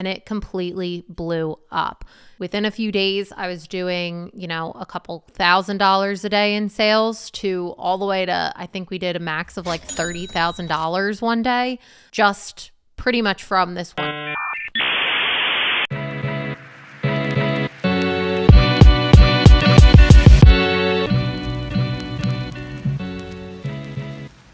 and it completely blew up. Within a few days, I was doing, a couple $1,000s a day in sales to all the way to, I think we did a max of like $30,000 one day, just pretty much from this one.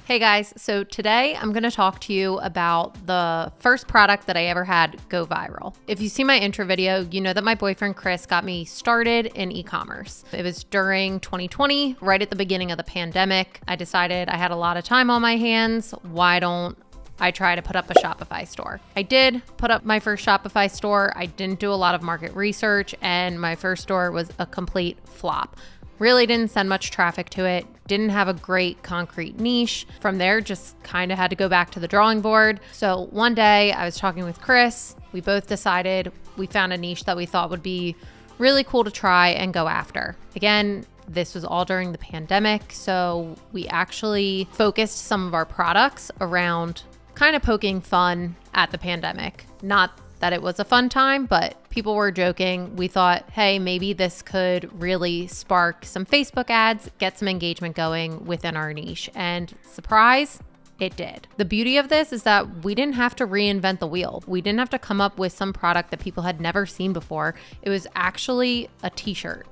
Hey guys, so today I'm going to talk to you about the first product that I ever had go viral. If you see my intro video, you know that my boyfriend Chris got me started in e-commerce. It was during 2020, right at the beginning of the pandemic. I decided I had a lot of time on my hands. Why don't I try to put up a Shopify store? I did put up my first Shopify store. I didn't do a lot of market research, and my first store was a complete flop. Really didn't send much traffic to it, didn't have a great concrete niche. From there, just kind of had to go back to the drawing board. So one day I was talking with Chris. We both decided we found a niche that we thought would be really cool to try and go after. Again, this was all during the pandemic, so we actually focused some of our products around kind of poking fun at the pandemic. Not that it was a fun time, but people were joking. We thought, hey, maybe this could really spark some Facebook ads, get some engagement going within our niche. And surprise, it did. The beauty of this is that we didn't have to reinvent the wheel. We didn't have to come up with some product that people had never seen before. It was actually a t-shirt,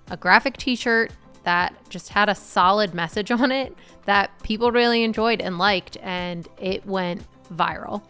a graphic t-shirt that just had a solid message on it that people really enjoyed and liked, and it went viral.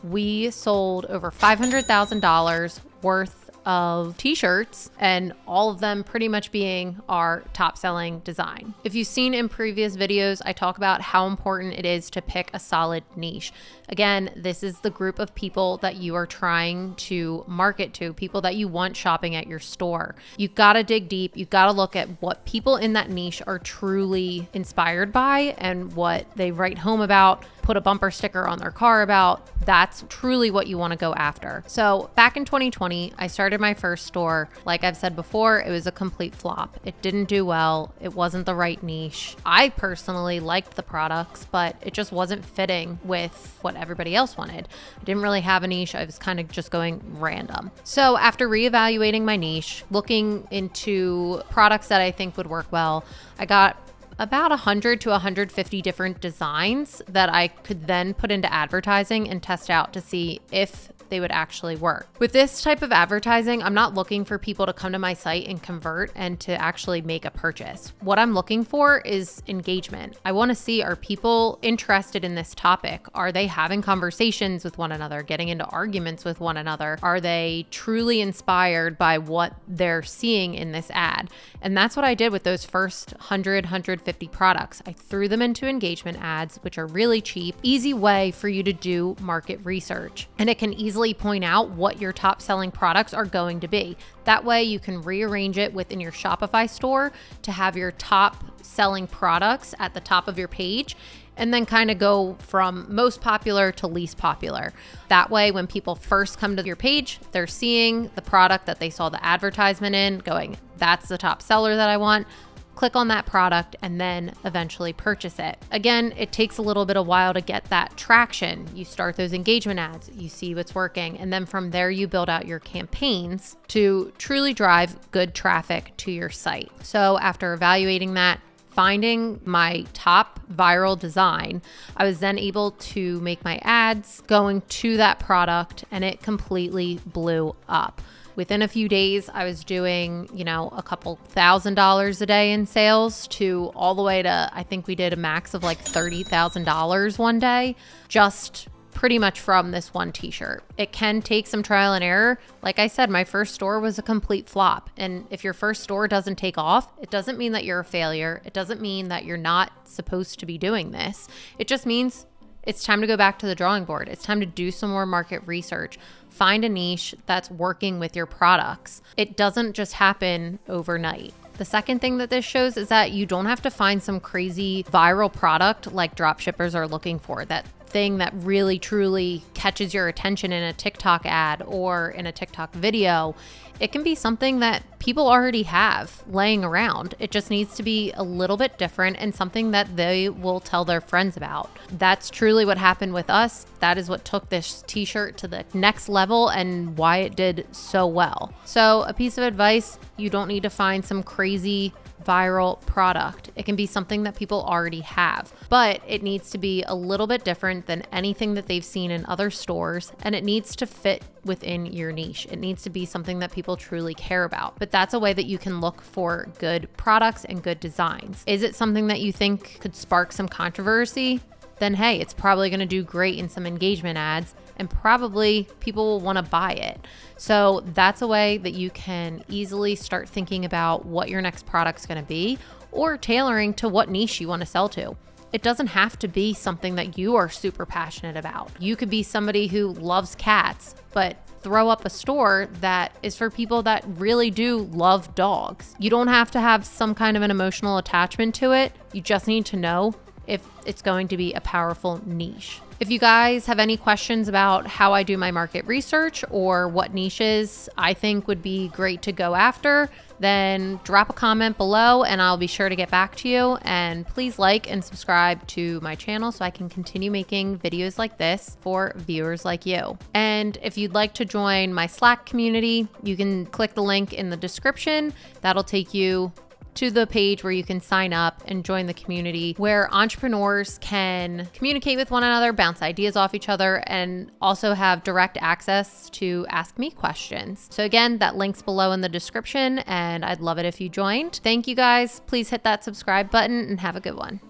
We sold over $500,000 worth of t-shirts, and all of them pretty much being our top selling design. If you've seen in previous videos, I talk about how important it is to pick a solid niche. Again, this is the group of people that you are trying to market to, people that you want shopping at your store. You've got to dig deep. You've got to look at what people in that niche are truly inspired by and what they write home about, put a bumper sticker on their car about. That's truly what you want to go after. So back in 2020, I started my first store. Like I've said before, it was a complete flop. It didn't do well. It wasn't the right niche. I personally liked the products, but it just wasn't fitting with what everybody else wanted. I didn't really have a niche. I was kind of just going random. So after reevaluating my niche, looking into products that I think would work well, I got about 100 to 150 different designs that I could then put into advertising and test out to see if they would actually work. With this type of advertising, I'm not looking for people to come to my site and convert and to actually make a purchase. What I'm looking for is engagement. I want to see, are people interested in this topic? Are they having conversations with one another, getting into arguments with one another? Are they truly inspired by what they're seeing in this ad? And that's what I did with those first 150 products. I threw them into engagement ads, which are really cheap, easy way for you to do market research. And it can easily point out what your top selling products are going to be. That way you can rearrange it within your Shopify store to have your top selling products at the top of your page, and then kind of go from most popular to least popular. That way, when people first come to your page, they're seeing the product that they saw the advertisement in, going, that's the top seller that I want. Click on that product and then eventually purchase it. Again, it takes a little bit of while to get that traction. You start those engagement ads, you see what's working, and then from there you build out your campaigns to truly drive good traffic to your site. So after evaluating that, finding my top viral design, I was then able to make my ads going to that product, and it completely blew up. Within a few days, I was doing, a couple $1,000s a day in sales to all the way to, I think we did a max of like $30,000 one day, just pretty much from this one t-shirt. It can take some trial and error. Like I said, my first store was a complete flop. And if your first store doesn't take off, it doesn't mean that you're a failure. It doesn't mean that you're not supposed to be doing this. It just means it's time to go back to the drawing board. It's time to do some more market research. Find a niche that's working with your products. It doesn't just happen overnight. The second thing that this shows is that you don't have to find some crazy viral product like dropshippers are looking for that thing that really truly catches your attention in a TikTok ad or in a TikTok video, it can be something that people already have laying around. It just needs to be a little bit different and something that they will tell their friends about. That's truly what happened with us. That is what took this t-shirt to the next level and why it did so well. So a piece of advice, you don't need to find some crazy viral product. It can be something that people already have, but it needs to be a little bit different than anything that they've seen in other stores, and it needs to fit within your niche. It needs to be something that people truly care about. But that's a way that you can look for good products and good designs. Is it something that you think could spark some controversy? Then hey, it's probably going to do great in some engagement ads and probably people will want to buy it. So that's a way that you can easily start thinking about what your next product's going to be or tailoring to what niche you want to sell to. It doesn't have to be something that you are super passionate about. You could be somebody who loves cats, but throw up a store that is for people that really do love dogs. You don't have to have some kind of an emotional attachment to it. You just need to know if it's going to be a powerful niche. If you guys have any questions about how I do my market research or what niches I think would be great to go after, then drop a comment below and I'll be sure to get back to you. And please like and subscribe to my channel so I can continue making videos like this for viewers like you. And if you'd like to join my Slack community, you can click the link in the description. That'll take you to the page where you can sign up and join the community where entrepreneurs can communicate with one another, bounce ideas off each other, and also have direct access to ask me questions. So again, that link's below in the description and I'd love it if you joined. Thank you guys. Please hit that subscribe button and have a good one.